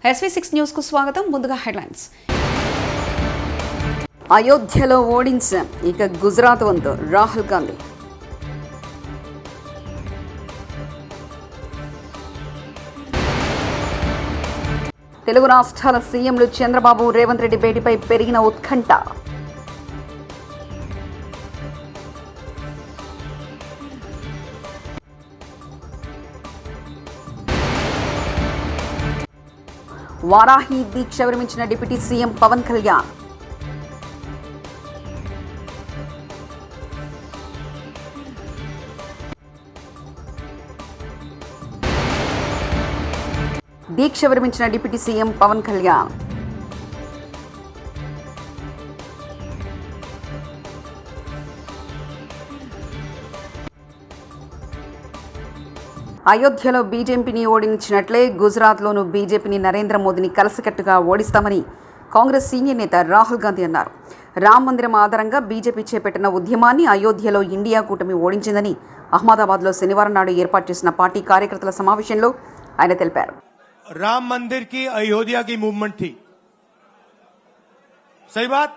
SV6 news కు స్వాగతం. ముందుగా హెడ్లైన్స్. అయోధ్యలో ఓడించాం, ఇక గుజరాత్ వంతు రాహుల్ గాంధీ. తెలుగు రాష్ట్రాల సీఎంలు చంద్రబాబు, రేవంత్ రెడ్డి భేటీపై పెరిగిన ఉత్కంఠ. వారాహి దీక్ష విరమించిన డిప్యూటీ సీఎం పవన్ కళ్యాణ్. దీక్ష విరమించిన డిప్యూటీ సీఎం పవన్ కళ్యాణ్. అయోధ్యలో బీజేపీని ఓడించినట్లే గుజరాత్లోనూ బీజేపీని నరేంద్ర మోదీని కలిసికట్టుగా ఓడిస్తామని కాంగ్రెస్ సీనియర్ నేత రాహుల్ గాంధీ అన్నారు. రామ్ మందిరం ఆధారంగా బీజేపీ చేపట్టిన ఉద్యమాన్ని అయోధ్యలో ఇండియా కూటమి ఓడించిందని అహ్మదాబాద్లో శనివారం నాడు ఏర్పాటు చేసిన పార్టీ కార్యకర్తల సమావేశంలో ఆయన తెలిపారు. राम मंदिर की अयोध्या की मूवमेंट थी, सही बात.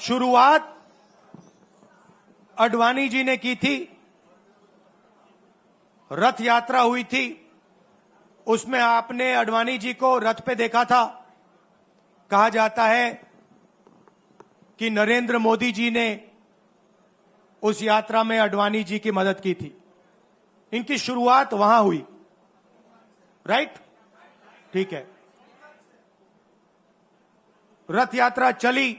शुरुआत अडवाणी जी ने की थी, रथ यात्रा हुई थी, उसमें आपने अडवाणी जी को रथ पे देखा था. कहा जाता है कि नरेंद्र मोदी जी ने उस यात्रा में अडवाणी जी की मदद की थी. इनकी शुरुआत वहां हुई, राइट? ठीक है. रथ यात्रा चली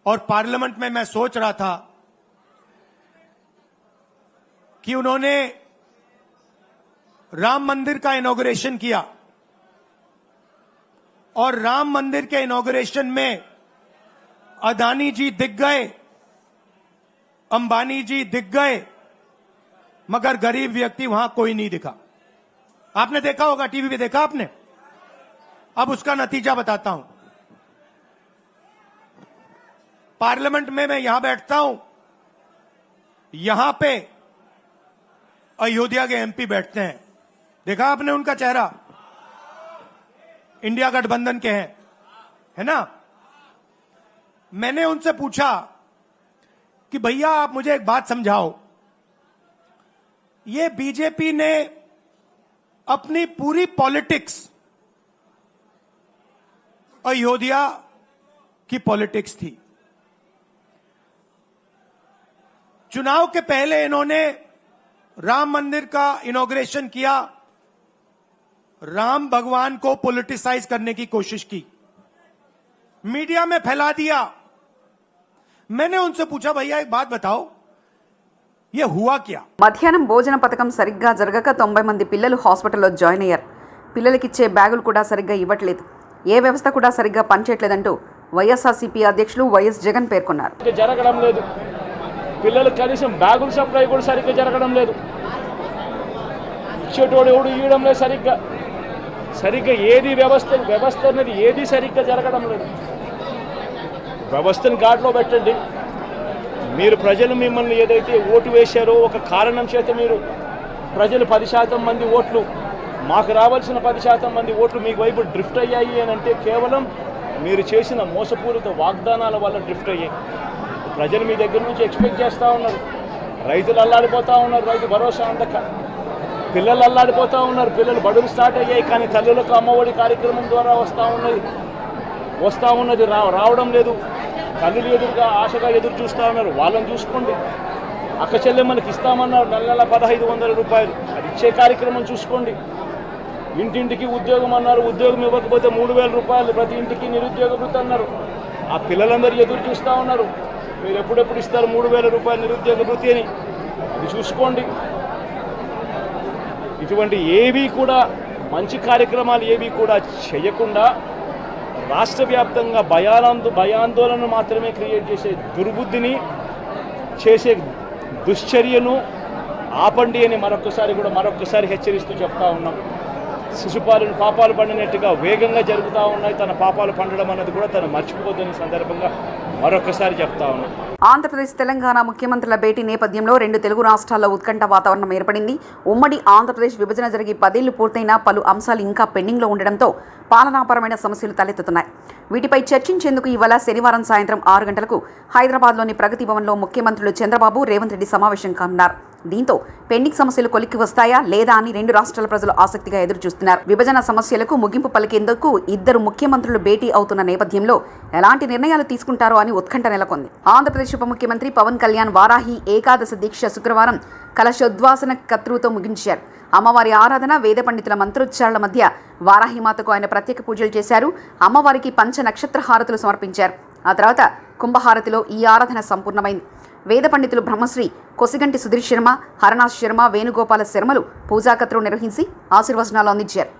और पार्लियामेंट में मैं सोच रहा था कि उन्होंने राम मंदिर का इनॉग्रेशन किया और राम मंदिर के इनॉग्रेशन में अदानी जी दिख गए, अंबानी जी दिख गए, मगर गरीब व्यक्ति वहां कोई नहीं दिखा. आपने देखा होगा, टीवी पे देखा आपने. अब उसका नतीजा बताता हूं. पार्लियामेंट में मैं यहां बैठता हूं, यहां पे अयोध्या के एमपी बैठते हैं. देखा आपने उनका चेहरा, इंडिया गठबंधन के हैं, है ना. मैंने उनसे पूछा कि भैया आप मुझे एक बात समझाओ, ये बीजेपी ने अपनी पूरी पॉलिटिक्स अयोध्या की पॉलिटिक्स थी. चुनाव के पहले इन्होंने राम मंदिर का इनॉग्रेशन किया, राम भगवान को पॉलिटिसाइज करने की कोशिश की, मीडिया में फैला दिया. मैंने उनसे पूछा भैया एक बात बताओ, ये हुआ क्या? మధ్యాహ్నం భోజన పథకం సరిగ్గా జరగక 90 మంది పిల్లలు హాస్పిటల్లో జాయిన్ అయ్యారు. పిల్లలకిచ్చే బ్యాగులు కూడా సరిగ్గా ఇవ్వట్లేదు, ఏ వ్యవస్థ కూడా సరిగ్గా పనిచేయట్లేదంటూ వైఎస్ఆర్సీపీ అధ్యక్షులు వైఎస్ జగన్ పేర్కొన్నారు. జరగడం లేదు, పిల్లలకు కనీసం బ్యాగుల సప్లై కూడా సరిగ్గా జరగడం లేదు, ఇచ్చేటోడు ఎవడు ఇవ్వడం లేదు సరిగ్గా ఏది వ్యవస్థ అనేది ఏది సరిగ్గా జరగడం లేదు. వ్యవస్థను గాడిలో పెట్టండి. మీరు ప్రజలు మిమ్మల్ని ఏదైతే ఓటు వేశారో ఒక కారణం చేత మీరు ప్రజలు 10% మంది ఓట్లు, మాకు రావాల్సిన 10% మంది ఓట్లు మీకు వైపు డ్రిఫ్ట్ అయ్యాయి అని అంటే కేవలం మీరు చేసిన మోసపూరిత వాగ్దానాల వల్ల డ్రిఫ్ట్ అయ్యాయి. ప్రజలు మీ దగ్గర నుంచి ఎక్స్పెక్ట్ చేస్తూ ఉన్నారు. రైతులు అల్లాడిపోతూ ఉన్నారు, రైతు భరోసా అందక. పిల్లలు అల్లాడిపోతూ ఉన్నారు, పిల్లలు బడులు స్టార్ట్ అయ్యాయి, కానీ తల్లులకు అమ్మఒడి కార్యక్రమం ద్వారా వస్తూ ఉన్నది రావడం లేదు. తల్లులు ఎదురుగా ఆశగా ఎదురు చూస్తూ ఉన్నారు, వాళ్ళని చూసుకోండి. అక్క చెల్లెమ్మలకి ఇస్తామన్నారు నెల 1500 రూపాయలు, అది ఇచ్చే కార్యక్రమం చూసుకోండి. ఇంటింటికి ఉద్యోగం అన్నారు, ఉద్యోగం ఇవ్వకపోతే 3000 రూపాయలు ప్రతి ఇంటికి నిరుద్యోగ వృత్తి అన్నారు. ఆ పిల్లలందరూ ఎదురు చూస్తూ ఉన్నారు, మీరు ఎప్పుడెప్పుడు ఇస్తారు 3000 రూపాయలు నిరుద్యోగ వృత్తి అని, అది చూసుకోండి. ఇటువంటి ఏవి కూడా మంచి కార్యక్రమాలు ఏవి కూడా చేయకుండా రాష్ట్ర వ్యాప్తంగా భయాందోళన మాత్రమే క్రియేట్ చేసే దుర్బుద్ధిని చేసే దుశ్చర్యను ఆపండి అని మరొకసారి హెచ్చరిస్తూ చెప్తా ఉన్నాం. శిశుపాలను పాపాలు పండినట్టుగా వేగంగా జరుగుతూ ఉన్నాయి. తన పాపాలు పండడం అన్నది కూడా తను మర్చిపోతున్న సందర్భంగా మరొకసారి చెప్తా ఉన్నాను. ఆంధ్రప్రదేశ్ తెలంగాణ ముఖ్యమంత్రుల భేటీ నేపథ్యంలో 2 తెలుగు రాష్ట్రాల్లో ఉత్కంఠ వాతావరణం ఏర్పడింది. ఉమ్మడి ఆంధ్రప్రదేశ్ విభజన జరిగి 10 ఏళ్లు పూర్తయినా పలు అంశాలు ఇంకా పెండింగ్లో ఉండడంతో పాలనాపరమైన సమస్యలు తలెత్తుతున్నాయి. వీటిపై చర్చించేందుకు ఇవాళ శనివారం సాయంత్రం 6 గంటలకు హైదరాబాద్లోని ప్రగతి భవన్లో ముఖ్యమంత్రులు చంద్రబాబు, రేవంత్ రెడ్డి సమావేశం కానున్నారు. దీంతో పెండింగ్ సమస్యలు కొలిక్కి వస్తాయా లేదా అని 2 రాష్ట్రాల ప్రజలు ఆసక్తిగా ఎదురుచూస్తున్నారు. విభజన సమస్యలకు ముగింపు పలికేందుకు ఇద్దరు ముఖ్యమంత్రులు భేటీ అవుతున్న నేపథ్యంలో ఎలాంటి నిర్ణయాలు తీసుకుంటారో అని ఉత్కంఠ నెలకొంది. ఆంధ్రప్రదేశ్ ఉప ముఖ్యమంత్రి పవన్ కళ్యాణ్ వారాహి ఏకాదశ దీక్ష శుక్రవారం కలశోద్వాసన కత్రుతో ముగించారు. అమ్మవారి ఆరాధన, వేద పండితుల మంత్రోచ్చారణ మధ్య వారాహిమాతకు ఆయన ప్రత్యేక పూజలు చేశారు. అమ్మవారికి పంచ నక్షత్ర హారతులు సమర్పించారు. ఆ తర్వాత కుంభహారతిలో ఈ ఆరాధన సంపూర్ణమైంది. వేద పండితులు బ్రహ్మశ్రీ కొసిగంటి సుధీర్ శర్మ, హరనాథ్ శర్మ, వేణుగోపాల శర్మలు పూజాకత్రం నిర్వహించి ఆశీర్వచనాలు అందించారు.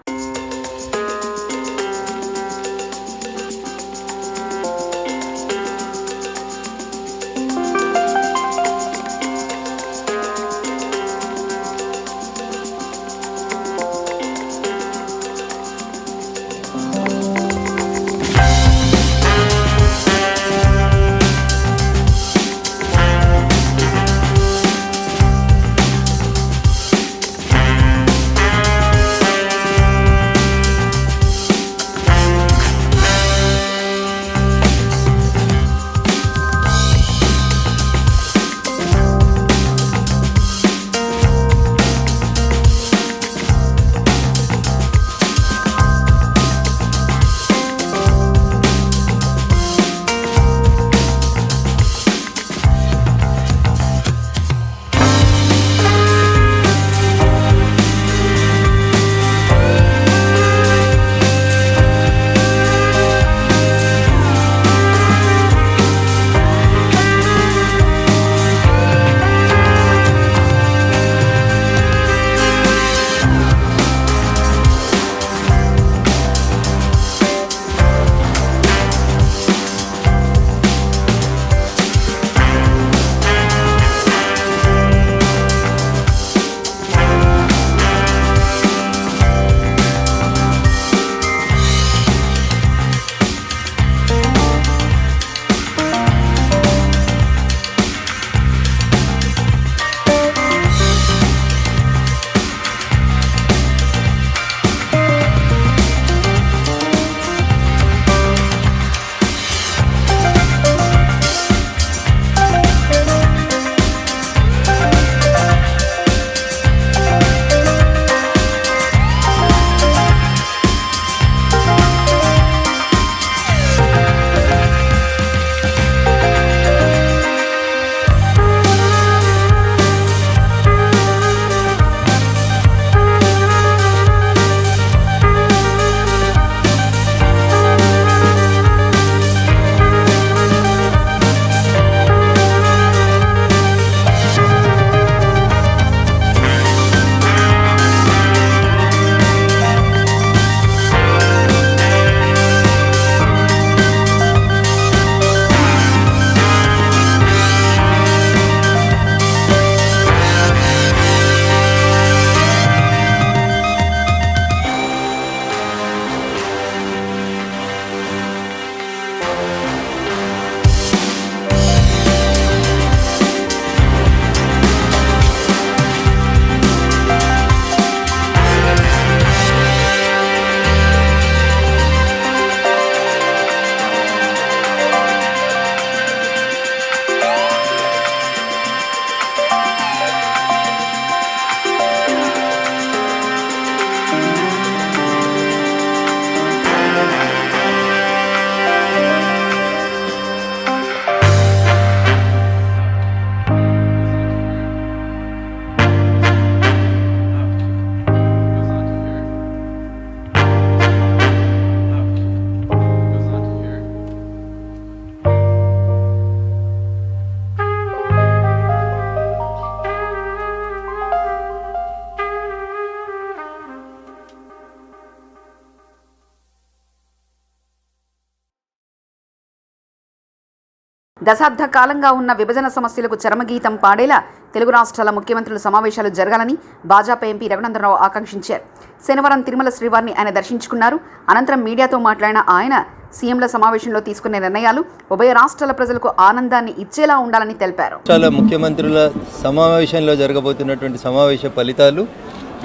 దశాబ్ద కాలంగా ఉన్న విభజన సమస్యలకు చరమగీతం పాడేలా తెలుగు రాష్ట్రాల ముఖ్యమంత్రుల సమావేశాలు జరగాలని భాజపా ఎంపీ రఘునందనరావు ఆకాంక్షించారు. శనివారం తిరుమల శ్రీవారిని ఆయన దర్శించుకున్నారు. అనంతరం మీడియాతో మాట్లాడిన ఆయన సీఎంల సమావేశంలో తీసుకునే నిర్ణయాలు ఉభయ రాష్ట్రాల ప్రజలకు ఆనందాన్ని ఇచ్చేలా ఉండాలని తెలిపారు. రాష్ట్రాల ముఖ్యమంత్రుల సమావేశంలో జరగబోతున్నటువంటి సమావేశ ఫలితాలు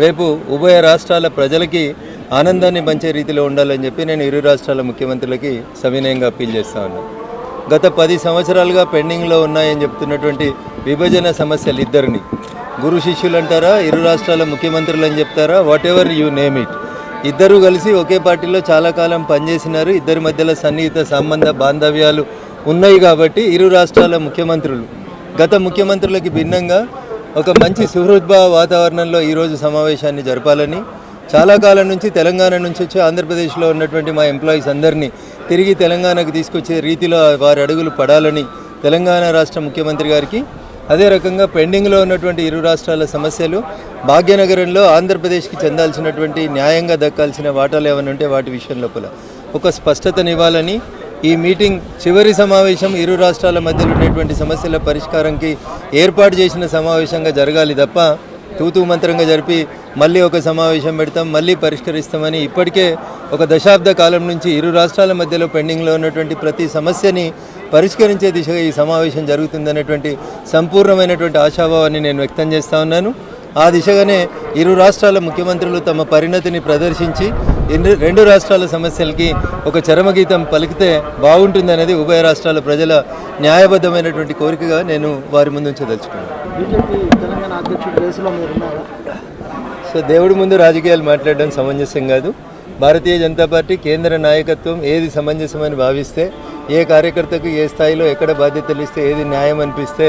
రేపు ఉభయ రాష్ట్రాల ప్రజలకి ఆనందాన్ని పంచే రీతిలో ఉండాలని చెప్పి నేను ఇరు రాష్ట్రాల ముఖ్యమంత్రులకి సవినయంగా అప్పీల్ చేస్తా ఉన్నాను. గత 10 సంవత్సరాలుగా పెండింగ్లో ఉన్నాయని చెప్తున్నటువంటి విభజన సమస్యలు ఇద్దరిని గురు శిష్యులు అంటారా, ఇరు రాష్ట్రాల ముఖ్యమంత్రులు అని చెప్తారా, what ever you name it, ఇద్దరు కలిసి ఒకే పార్టీలో చాలా కాలం పనిచేసినారు. ఇద్దరి మధ్యలో సన్నిహిత సంబంధ బాంధవ్యాలు ఉన్నాయి కాబట్టి ఇరు రాష్ట్రాల ముఖ్యమంత్రులు గత ముఖ్యమంత్రులకి భిన్నంగా ఒక మంచి సుహృద్భావ వాతావరణంలో ఈరోజు సమావేశాన్ని జరపాలని, చాలా కాలం నుంచి తెలంగాణ నుంచి వచ్చి ఆంధ్రప్రదేశ్లో ఉన్నటువంటి మా ఎంప్లాయీస్ అందరినీ తిరిగి తెలంగాణకు తీసుకొచ్చే రీతిలో వారి అడుగులు పడాలని తెలంగాణ రాష్ట్ర ముఖ్యమంత్రి గారికి, అదే రకంగా పెండింగ్లో ఉన్నటువంటి ఇరు రాష్ట్రాల సమస్యలు భాగ్యనగరంలో ఆంధ్రప్రదేశ్కి చెందాల్సినటువంటి న్యాయంగా దక్కాల్సిన వాటాలు ఏమైనా ఉంటే వాటి విషయం లోపల ఒక స్పష్టతనివ్వాలని, ఈ మీటింగ్ చివరి సమావేశం ఇరు రాష్ట్రాల మధ్యలో ఉన్నటువంటి సమస్యల పరిష్కారంకి ఏర్పాటు చేసిన సమావేశంగా జరగాలి తప్ప తూతూ మంత్రంగా జరిపి మళ్ళీ ఒక సమావేశం పెడతాం మళ్ళీ పరిష్కరిస్తామని ఇప్పటికే ఒక దశాబ్ద కాలం నుంచి ఇరు రాష్ట్రాల మధ్యలో పెండింగ్లో ఉన్నటువంటి ప్రతి సమస్యని పరిష్కరించే దిశగా ఈ సమావేశం జరుగుతుందనేటువంటి సంపూర్ణమైనటువంటి ఆశాభావాన్ని నేను వ్యక్తం చేస్తూ ఉన్నాను. ఆ దిశగానే ఇరు రాష్ట్రాల ముఖ్యమంత్రులు తమ పరిణతిని ప్రదర్శించి రెండు రాష్ట్రాల సమస్యలకి ఒక చరమగీతం పలికితే బాగుంటుందనేది ఉభయ రాష్ట్రాల ప్రజల న్యాయబద్ధమైనటువంటి కోరికగా నేను వారి ముందు ఉంచదలుచుకున్నాను. సో దేవుడి ముందు రాజకీయాలు మాట్లాడడం సమంజసం కాదు. భారతీయ జనతా పార్టీ కేంద్ర నాయకత్వం ఏది సమంజసమని భావిస్తే, ఏ కార్యకర్తకు ఏ స్థాయిలో ఎక్కడ బాధ్యతలు ఇస్తే, ఏది న్యాయం అనిపిస్తే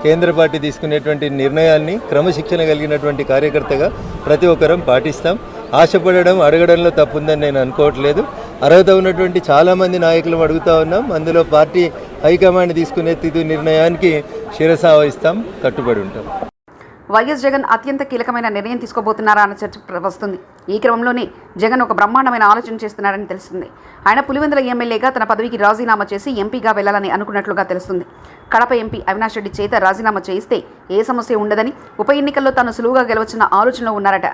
కేంద్ర పార్టీ తీసుకునేటువంటి నిర్ణయాల్ని క్రమశిక్షణ కలిగినటువంటి కార్యకర్తగా ప్రతి ఒక్కరం పాటిస్తాం. ఆశపడడం అడగడంలో తప్పుందని నేను అనుకోవట్లేదు. అర్హత ఉన్నటువంటి చాలామంది నాయకులు అడుగుతూ ఉన్నాం. అందులో పార్టీ హైకమాండ్ తీసుకునే తుది నిర్ణయానికి శిరసా వహిస్తాం, కట్టుబడి ఉంటాం. వైఎస్ జగన్ అత్యంత కీలకమైన నిర్ణయం తీసుకోబోతున్నారా అన్న చర్చ వస్తుంది. ఈ క్రమంలోనే జగన్ ఒక బ్రహ్మాండమైన ఆలోచన చేస్తున్నారని తెలుస్తుంది. ఆయన పులివెందుల ఎమ్మెల్యేగా తన పదవికి రాజీనామా చేసి ఎంపీగా వెళ్లాలని అనుకున్నట్లుగా తెలుస్తుంది. కడప ఎంపీ అవినాష్ రెడ్డి చేత రాజీనామా చేయిస్తే ఏ సమస్య ఉండదని, ఉప ఎన్నికల్లో తాను సులువుగా గెలవచ్చిన ఆలోచనలో ఉన్నారట.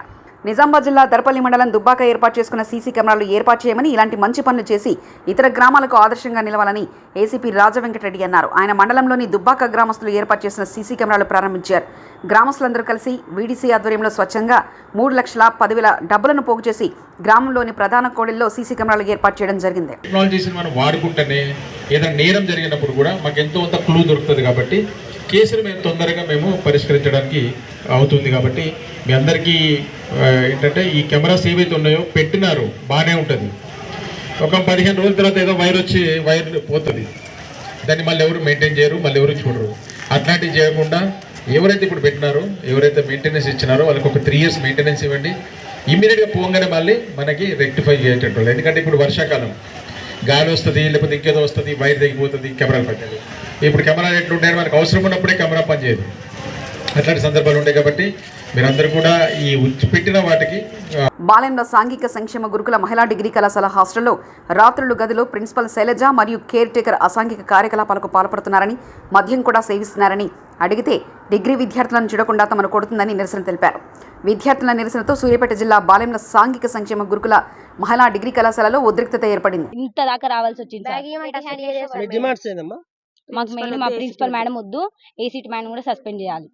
నిజామాబాద్ జిల్లా దర్పల్లి మండలం దుబ్బాక ఏర్పాటు చేసుకున్న సీసీ కెమెరాలు ఏర్పాటు చేయమని, ఇలాంటి మంచి పనులు చేసి ఇతర గ్రామాలకు ఆదర్శంగా నిలవాలని ఏసీపీ రాజవెంకటరెడ్డి అన్నారు. ఆయన మండలంలోని దుబ్బాక గ్రామస్తులు ఏర్పాటు చేసిన సీసీ కెమెరాలు ప్రారంభించారు. గ్రామస్తులందరూ కలిసి వీడీసీ ఆధ్వర్యంలో స్వచ్ఛంగా 3,10,000 డబ్బులను పోగు చేసి గ్రామంలోని ప్రధాన కోడెల్లో సీసీ కెమెరాలు ఏర్పాటు చేయడం జరిగింది. టెక్నాలజీని మనం వాడుకుంటేనే ఏదైనా నేరం జరిగినప్పుడు కూడా మాకు ఎంతో అంత క్లూ దొరుకుతుంది కాబట్టి కేసులు మేము తొందరగా పరిష్కరించడానికి అవుతుంది. కాబట్టి మీ అందరికీ ఏంటంటే ఈ కెమెరాస్ ఏవైతే ఉన్నాయో పెట్టినారు బాగానే ఉంటుంది. ఒక 15 రోజుల తర్వాత ఏదో వైర్ పోతుంది, దాన్ని మళ్ళీ ఎవరు మెయింటైన్ చేయరు, మళ్ళీ ఎవరు చూడరు. అట్లాంటివి చేయకుండా ఎవరైతే ఇప్పుడు పెట్టినారో, ఎవరైతే మెయింటెనెన్స్ ఇచ్చినారో వాళ్ళకి ఒక 3 years మెయింటెనెన్స్ ఇవ్వండి. ఇమ్మీడియట్గా పోగానే మళ్ళీ మనకి రెక్టిఫై చేసేటట్టు. ఎందుకంటే ఇప్పుడు వర్షాకాలం గాలి వస్తుంది, లేకపోతే ఇంకేదో వస్తుంది, వైర్ తెగిపోతుంది, కెమెరాలు పట్టేది. ఇప్పుడు కెమెరాలు ఎట్లుంటాయని మనకు అవసరం ఉన్నప్పుడే కెమెరా పనిచేయదు. అట్లాంటి సందర్భాలు ఉంటాయి. కాబట్టి మీరందరూ కూడా ఈ పెట్టిన వాటికి. బాలెంలో సాంఘిక సంక్షేమ గురుకుల మహిళా డిగ్రీ కళాశాల హాస్టల్లో రాత్రులు గదిలో ప్రిన్సిపల్ శైలజ మరియు కేర్ టేకర్ అసాంఘిక కార్యకలాపాలకు పాల్పడుతున్నారని, మద్యం కూడా సేవిస్తున్నారని అడిగితే డిగ్రీ విద్యార్థులను చూడకుండా తమను కొడుతుందని నిరసన తెలిపారు. విద్యార్థుల నిరసనతో సూర్యాపేట జిల్లా బాలెంల సాంఘిక సంక్షేమ గురుకుల మహిళా డిగ్రీ కళాశాలలో ఉద్రిక్తత ఏర్పడింది. ఇంత దాకా రావాల్సి వచ్చింది. మాకు మెయిన్ మా ప్రిన్సిపల్ మేడం వద్దు, ఏసీటీ మేడం కూడా సస్పెండ్ చేయాలి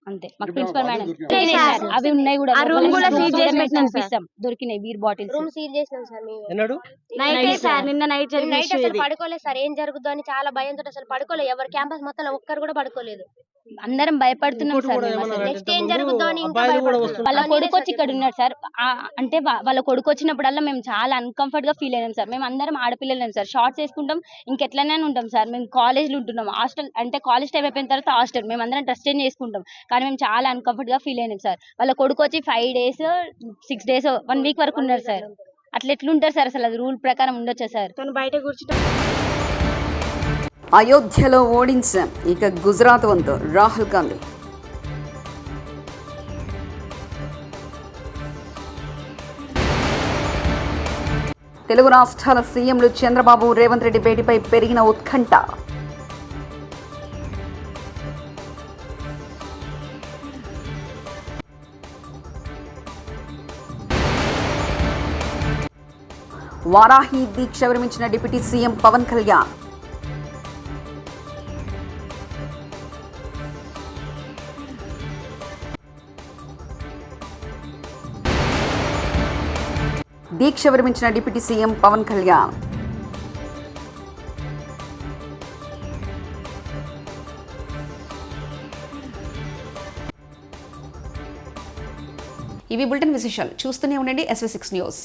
అంతే. మాకు ప్రిన్సిపల్ మేడం అవి ఉన్నాయి కూడా దొరికినాయి బీర్ బాటిల్స్. నిన్న నైట్ అసలు పడుకోలేదు సార్. ఏం జరుగుతుందో అని చాలా భయంతో అసలు పడుకోలేదు. ఎవరు క్యాంపస్ మొత్తం ఒక్కరు కూడా పడుకోలేదు. అందరం భయపడుతున్నాం సార్. నెక్స్ట్ ఏం జరుగుతుందో అని వాళ్ళ కొడుకు వచ్చి ఇక్కడ ఉన్నాడు సార్. అంటే వాళ్ళ కొడుకు వచ్చినప్పుడల్లా మేము చాలా అన్కంఫర్ట్ గా ఫీల్ అయినాం సార్. మేము అందరం ఆడపిల్లలేం సార్. షార్ట్స్ వేసుకుంటాం, ఇంకెట్లనే ఉంటాం సార్. మేము కాలేజ్లో ఉంటున్నాం. హాస్టల్ అంటే కాలేజ్ టైం అయిపోయిన తర్వాత హాస్టల్ మేము అందరం డ్రెస్ చేంజ్ చేసుకుంటాం. కానీ మేము చాలా అన్కంఫర్ట్ గా ఫీల్ అయినాం సార్. వాళ్ళ కొడుకు వచ్చి 5 days 6 days 1 week వరకు ఉన్నారు సార్. అట్లా ఎట్లుంటారు సార్? అసలు అది రూల్ ప్రకారం ఉండొచ్చా సార్? తను బయట కూర్చుంటాం. అయోధ్యలో ఓడించాం, ఇక గుజరాత్ వంతు రాహుల్ గాంధీ. తెలుగు రాష్ట్రాల సీఎంలు చంద్రబాబు, రేవంత్ రెడ్డి భేటీపై పెరిగిన ఉత్కంఠ. వారాహి దీక్ష విరమించిన డిప్యూటీ సీఎం పవన్ కళ్యాణ్. దీక్ష విరమించిన డిప్యూటీ సీఎం పవన్ కళ్యాణ్. ఇవి బులెటిన్ విశేషాలు. చూస్తూనే ఉండండి SV6 న్యూస్.